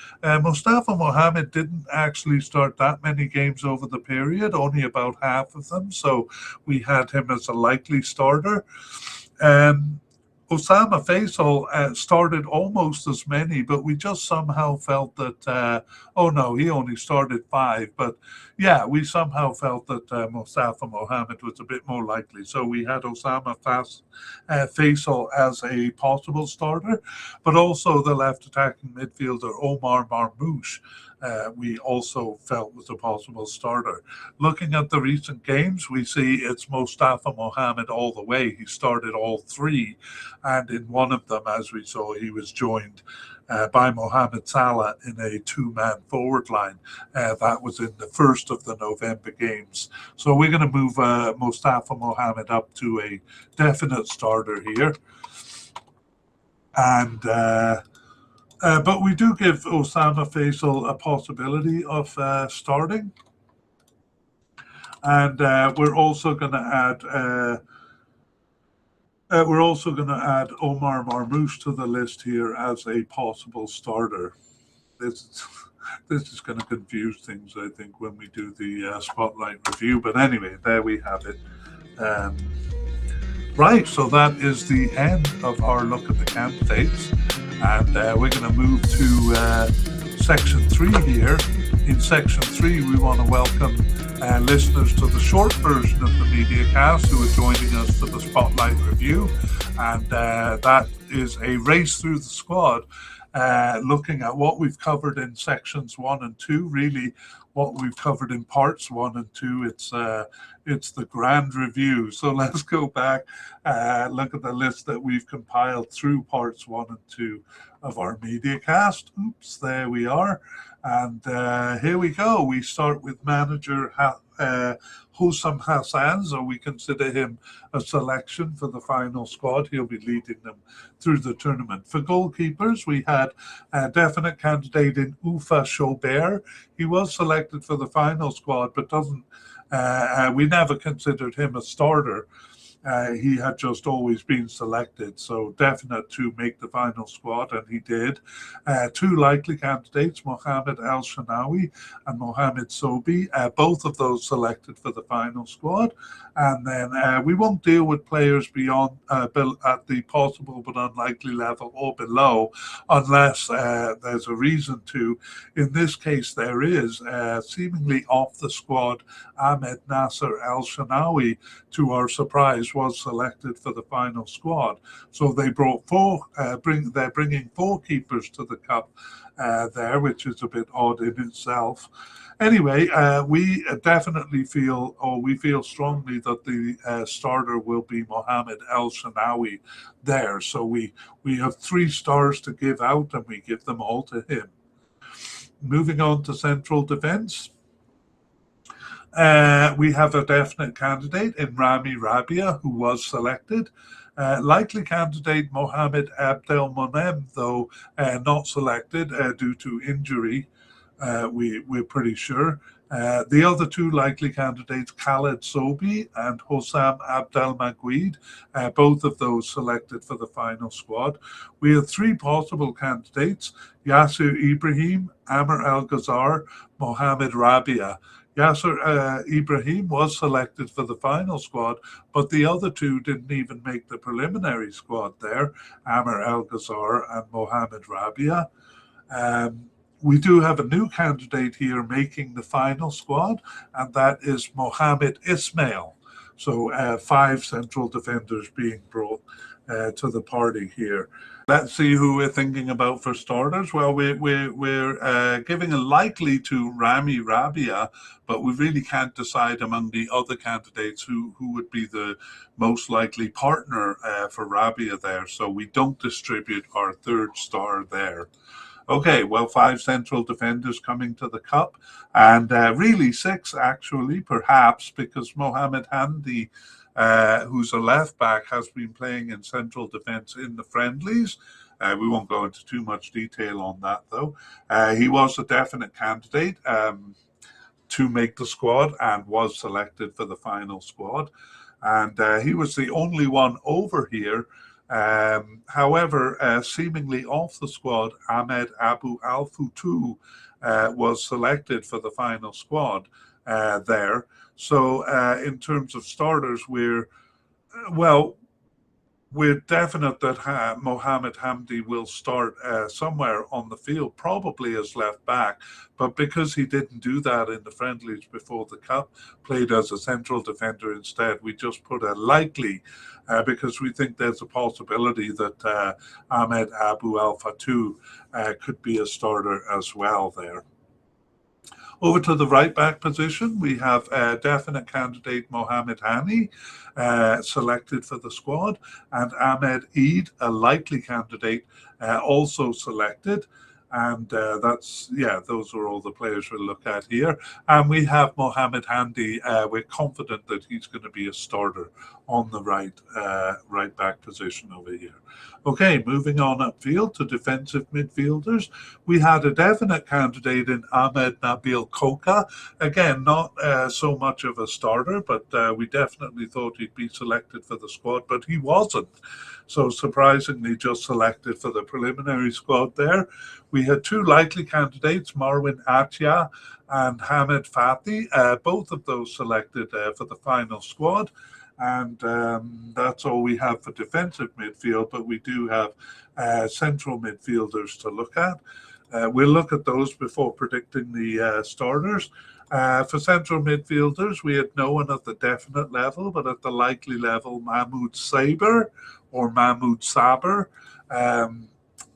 Mustafa Mohamed didn't actually start that many games over the period, only about half of them, so we had him as a likely starter. Osama Faisal started almost as many, but we just somehow felt that, oh no, he only started 5. But yeah, we somehow felt that Mustafa Mohamed was a bit more likely. So we had Osama Faisal as a possible starter, but also the left attacking midfielder Omar Marmoush, we also felt was a possible starter. Looking at the recent games, we see it's Mustafa Mohamed all the way. He started all 3, and in one of them, as we saw, he was joined by Mohamed Salah in a 2-man forward line. That was in the first of the November games. So we're going to move Mustafa Mohamed up to a definite starter here. And but we do give Osama Faisal a possibility of starting. And we're also going to add Omar Marmoush to the list here as a possible starter. This is going to confuse things, I think, when we do the spotlight review. But anyway, there we have it. Right, so that is the end of our look at the candidates. And we're going to move to section 3 here. In section 3, we want to welcome listeners to the short version of the mediacast who are joining us for the spotlight review. And that is a race through the squad. looking at what we've covered in sections 1 and 2, really what we've covered in parts 1 and 2. It's the grand review. So let's go back, look at the list that we've compiled through parts 1 and 2 of our mediacast. Oops, there we are. And here we go. We start with manager Hussam Hassan, so we consider him a selection for the final squad. He'll be leading them through the tournament. For goalkeepers, we had a definite candidate in Ufa Chaubert. He was selected for the final squad, but we never considered him a starter. He had just always been selected, so definite to make the final squad, and he did. Two likely candidates, Mohamed El Shanawi and Mohamed Sobi, both of those selected for the final squad. And then we won't deal with players beyond at the possible but unlikely level or below, unless there's a reason to. In this case, there is. Seemingly off the squad, Ahmed Nasser El Shanawi, to our surprise, was selected for the final squad. So they brought they're bringing 4 keepers to the cup there, which is a bit odd in itself. Anyway, we definitely feel strongly that the starter will be Mohamed El Shanawi there. So we have 3 stars to give out, and we give them all to him. Moving on to central defence. We have a definite candidate in Rami Rabia, who was selected. Likely candidate Mohamed Abdelmonem, though not selected due to injury. We're pretty sure. The other 2 likely candidates, Khaled Sobi and Hossam Abdelmaguid, both of those selected for the final squad. We have 3 possible candidates, Yasser Ibrahim, Amr El Ghazar, Mohamed Rabia. Yasser Ibrahim was selected for the final squad, but the other 2 didn't even make the preliminary squad there, Amr El Ghazar and Mohamed Rabia. We do have a new candidate here making the final squad, and that is Mohamed Ismail. So 5 central defenders being brought to the party here. Let's see who we're thinking about for starters. Well, we're giving a likely to Rami Rabia, but we really can't decide among the other candidates who would be the most likely partner for Rabia there. So we don't distribute our 3rd star there. Okay, well, 5 central defenders coming to the cup, and really 6 actually, perhaps, because Mohamed Handi, who's a left back, has been playing in central defence in the friendlies. We won't go into too much detail on that, though. He was a definite candidate to make the squad and was selected for the final squad. And he was the only one over here. However, seemingly off the squad, Ahmed Abu Al Futu was selected for the final squad there. So in terms of starters, we're definite that Mohamed Hamdi will start somewhere on the field, probably as left back. But because he didn't do that in the friendlies before the cup, played as a central defender instead, we just put a likely, because we think there's a possibility that Ahmed Abu Al Fatu could be a starter as well there. Over to the right back position, we have a definite candidate, Mohamed Hani, selected for the squad, and Ahmed Eid, a likely candidate, also selected. And those are all the players we'll look at here. And we have Mohamed Handi. We're confident that he's going to be a starter on the right back position over here. Okay, moving on upfield to defensive midfielders. We had a definite candidate in Ahmed Nabil Koka. Again, not so much of a starter, but we definitely thought he'd be selected for the squad, but he wasn't. So surprisingly, just selected for the preliminary squad there. We had 2 likely candidates, Marwin Attia and Hamid Fati, both of those selected for the final squad. And that's all we have for defensive midfield, but we do have central midfielders to look at. We'll look at those before predicting the starters. For central midfielders, we had no one at the definite level, but at the likely level, Mahmoud Saber or Mahmoud Saber.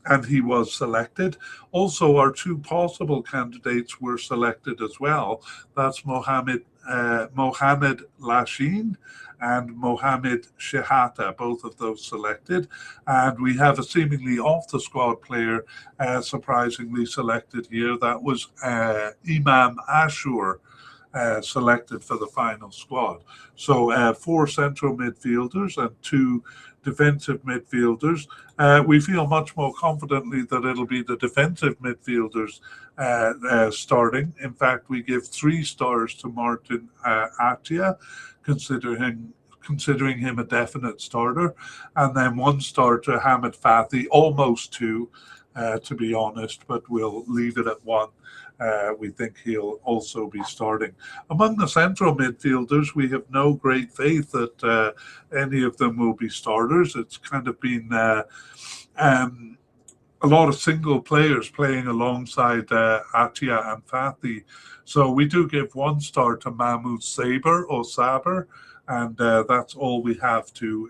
and he was selected. Also, our two possible candidates were selected as well. That's Mohamed Lashin and Mohamed Shehata, both of those selected. And we have a seemingly off the squad player surprisingly selected here. That was Imam Ashur. Selected for the final squad. So 4 central midfielders and 2 defensive midfielders. We feel much more confidently that it'll be the defensive midfielders starting. In fact, we give 3 stars to Martin Atia, considering him a definite starter, and then 1 star to Hamid Fathi, almost 2, to be honest, but we'll leave it at 1. We think he'll also be starting. Among the central midfielders, we have no great faith that any of them will be starters. It's kind of been a lot of single players playing alongside Atia and Fathi. So we do give 1 star to Mahmoud Saber, and that's all we have to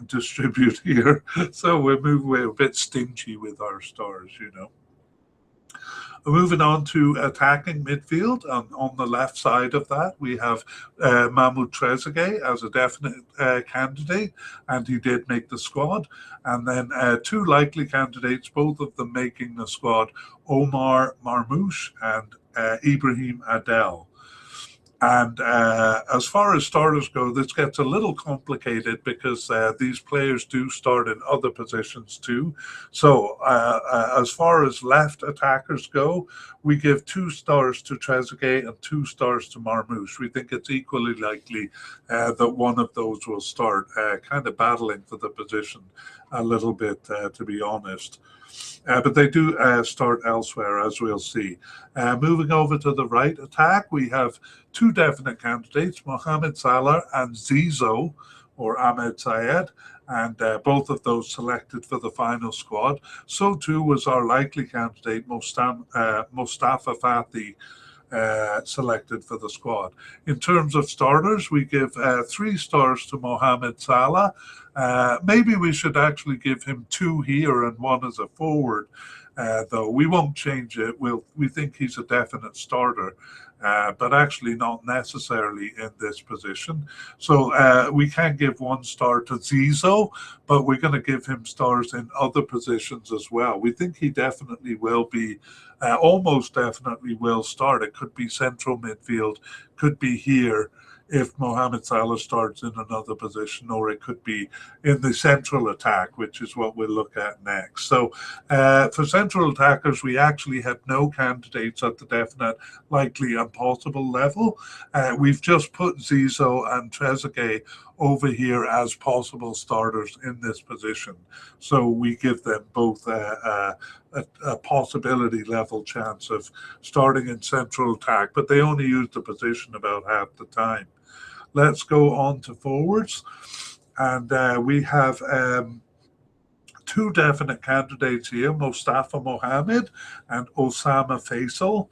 distribute here. So we're a bit stingy with our stars, you know. Moving on to attacking midfield, on the left side of that, we have Mahmoud Trezeguet as a definite candidate, and he did make the squad. And then 2 likely candidates, both of them making the squad, Omar Marmoush and Ibrahim Adel. And as far as starters go, this gets a little complicated because these players do start in other positions too. So as far as left attackers go, we give 2 stars to Trezeguet and 2 stars to Marmoush. We think it's equally likely that one of those will start, kind of battling for the position a little bit, to be honest. But they do start elsewhere, as we'll see. Moving over to the right attack, we have 2 definite candidates, Mohamed Salah and Zizou, or Ahmed Sayed, and both of those selected for the final squad. So too was our likely candidate, Mustafa Fathi, selected for the squad. In terms of starters, we give 3 stars to Mohamed Salah. Maybe we should actually give him 2 here and 1 as a forward, though we won't change it. We think he's a definite starter, but actually not necessarily in this position. So we can give 1 star to Zizou, but we're going to give him stars in other positions as well. We think he definitely will be, almost definitely will start. It could be central midfield, could be here if Mohamed Salah starts in another position, or it could be in the central attack, which is what we'll look at next. So for central attackers, we actually had no candidates at the definite, likely, and possible level. We've just put Zizou and Trezeguet over here as possible starters in this position. So we give them both a possibility level chance of starting in central attack, but they only use the position about half the time. Let's go on to forwards, and we have 2 definite candidates here, Mustafa Mohamed and Osama Faisal.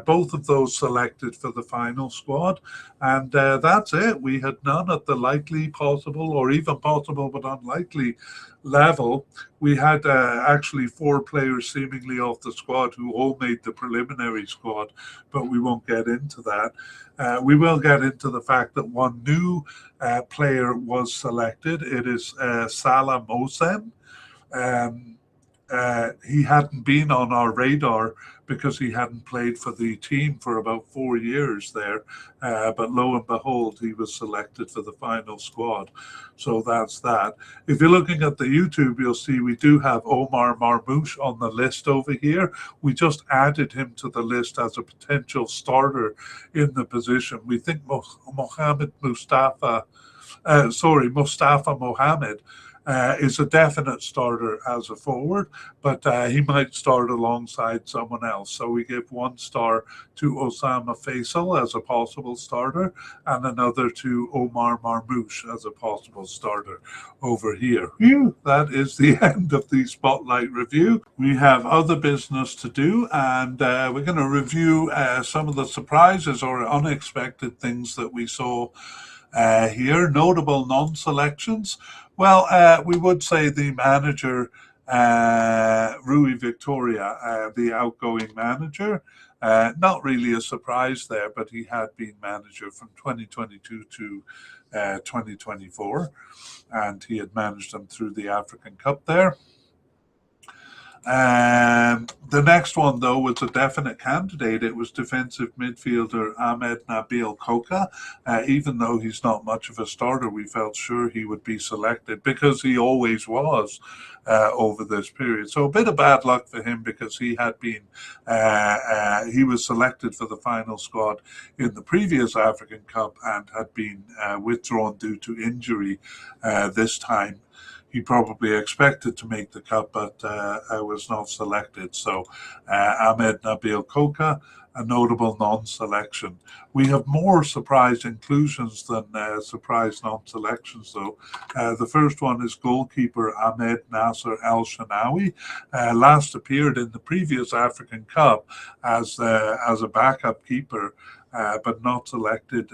Both of those selected for the final squad, and that's it. We had none at the likely, possible, or even possible but unlikely level. We had actually 4 players seemingly off the squad who all made the preliminary squad, but we won't get into that. We will get into the fact that 1 new player was selected. It is Salah Mosem. He hadn't been on our radar because he hadn't played for the team for about 4 years there. But lo and behold, he was selected for the final squad. So that's that. If you're looking at the YouTube, you'll see we do have Omar Marmoush on the list over here. We just added him to the list as a potential starter in the position. We think Mustafa Mohamed is a definite starter as a forward, but he might start alongside someone else. So we give 1 star to Osama Faisal as a possible starter, and another to Omar Marmoush as a possible starter over here. Phew, that is the end of the Spotlight review. We have other business to do, and we're going to review some of the surprises or unexpected things that we saw here. Notable non-selections. Well, we would say the manager Rui Victoria, the outgoing manager. Not really a surprise there, but he had been manager from 2022 to 2024, and he had managed them through the African Cup there. The next one, though, was a definite candidate. It was defensive midfielder Ahmed Nabil Koka. Even though he's not much of a starter, we felt sure he would be selected because he always was over this period. So a bit of bad luck for him because he had been, he was selected for the final squad in the previous African Cup and had been withdrawn due to injury this time. He probably expected to make the cut, but was not selected. So Ahmed Nabil Koka, a notable non-selection. We have more surprise inclusions than surprise non-selections, though. The first one is goalkeeper Ahmed Nasser El Shanawi. Last appeared in the previous African Cup as a backup keeper, but not selected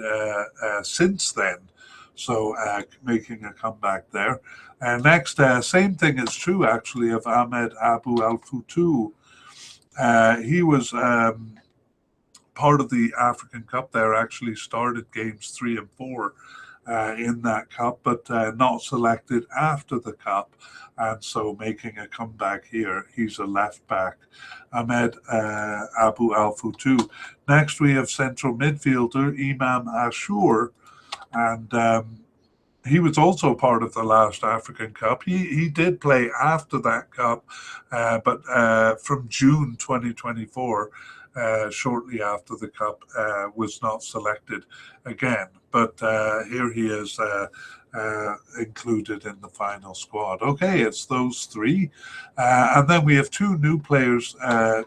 since then. So making a comeback there. Next, same thing is true actually of Ahmed Abu Al Futu. He was part of the African Cup there, actually started games 3 and 4 in that cup, but not selected after the cup, and so making a comeback here. He's a left back, Ahmed Abu Al Futu. Next, we have central midfielder Imam Ashur, and he was also part of the last African Cup. He did play after that cup, but from June 2024, shortly after the cup, was not selected again. But here he is included in the final squad. Okay, it's those three. And then we have two new players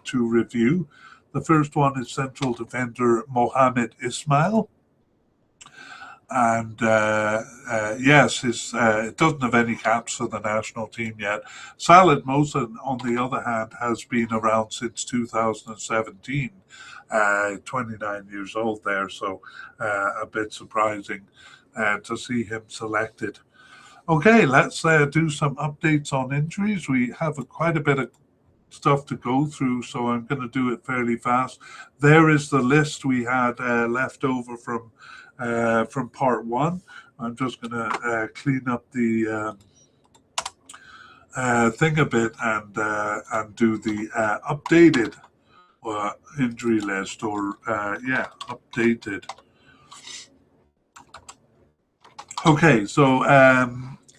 to review. The first one is central defender Mohamed Ismail. And yes, it doesn't have any caps for the national team yet. Salad Mohsen, on the other hand, has been around since 2017, 29 years old there, so a bit surprising to see him selected. Okay, let's do some updates on injuries. We have quite a bit of stuff to go through, so I'm going to do it fairly fast. There is the list we had left over from part one. I'm just going to clean up the thing a bit and do the updated injury list, or updated. Okay, so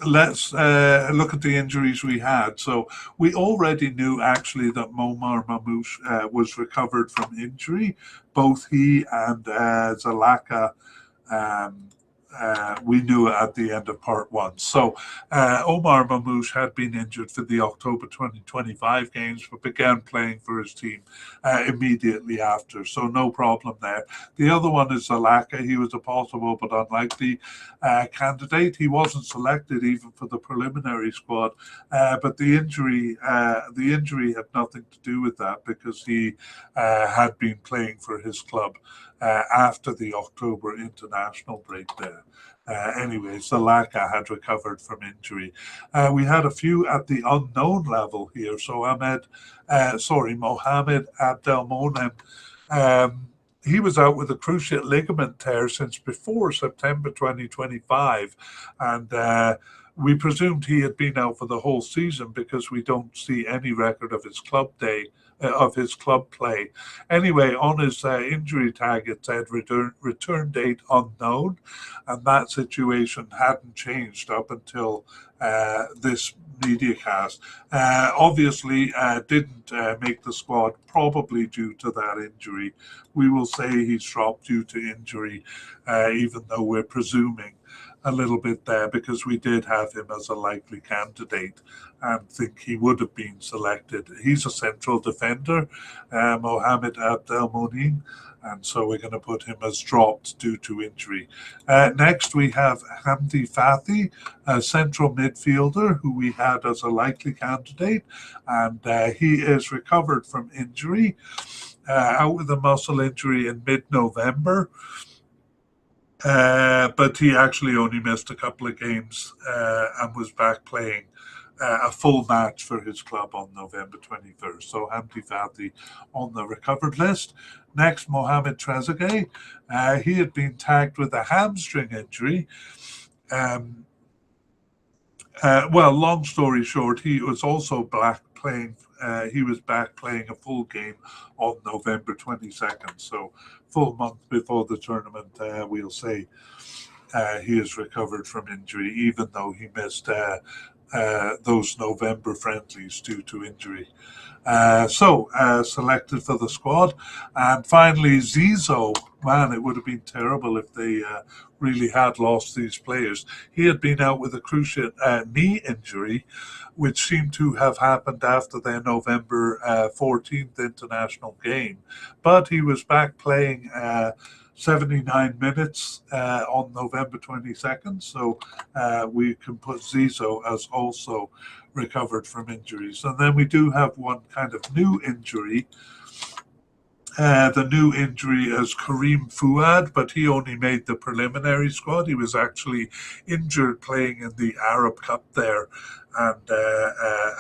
let's look at the injuries we had. So we already knew actually that Momar Mamouche was recovered from injury. Both he and Zalaka we knew at the end of part one. So Omar Mamouche had been injured for the October 2025 games, but began playing for his team immediately after. So no problem there. The other one is Zalaka. He was a possible but unlikely candidate. He wasn't selected even for the preliminary squad, but the injury had nothing to do with that because he had been playing for his club after the October international break there. Anyway, Zalaka had recovered from injury. We had a few at the unknown level here. So Mohamed Abdelmonem, he was out with a cruciate ligament tear since before September 2025, and we presumed he had been out for the whole season because we don't see any record of his club play. Anyway, on his injury tag, it said return date unknown, and that situation hadn't changed up until this mediacast. Obviously, didn't make the squad, probably due to that injury. We will say he's dropped due to injury, even though we're presuming a little bit there because we did have him as a likely candidate and think he would have been selected. He's a central defender, Mohamed Abdelmonem, and so we're going to put him as dropped due to injury. Next, we have Hamdi Fathi, a central midfielder who we had as a likely candidate, and he is recovered from injury, out with a muscle injury in mid-November. But he actually only missed a couple of games and was back playing a full match for his club on November 21st. So Hamdi Fati on the recovered list. Next, Mohamed Trezeguet. He had been tagged with a hamstring injury. Well, long story short, he was also back playing. He was back playing a full game on November 22nd. So full month before the tournament, we'll say he has recovered from injury, even though he missed those November friendlies due to injury. Selected for the squad. And finally, Zizou. Man, it would have been terrible if they really had lost these players. He had been out with a cruciate knee injury, which seemed to have happened after their November 14th international game. But he was back playing 79 minutes on November 22nd. So we can put Zizou as also recovered from injuries. And then we do have one kind of new injury. The new injury is Kareem Fouad, but he only made the preliminary squad. He was actually injured playing in the Arab Cup there and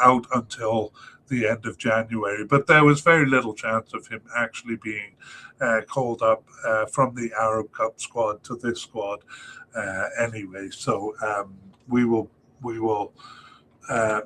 out until the end of January. But there was very little chance of him actually being called up from the Arab Cup squad to this squad anyway. So we will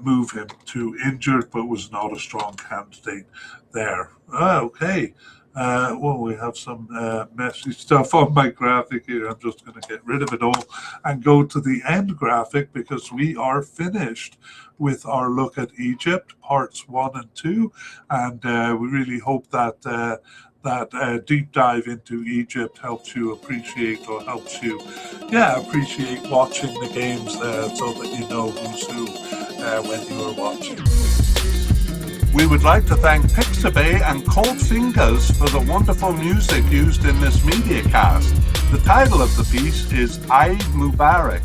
move him to injured, but was not a strong candidate there. Okay. Well, we have some messy stuff on my graphic here. I'm just going to get rid of it all and go to the end graphic because we are finished with our look at Egypt, parts 1 and 2. And we really hope that that deep dive into Egypt helps you appreciate appreciate watching the games so that you know who's who when you are watching. We would like to thank Pixabay and Cold Fingers for the wonderful music used in this mediacast. The title of the piece is Eid Mubarak.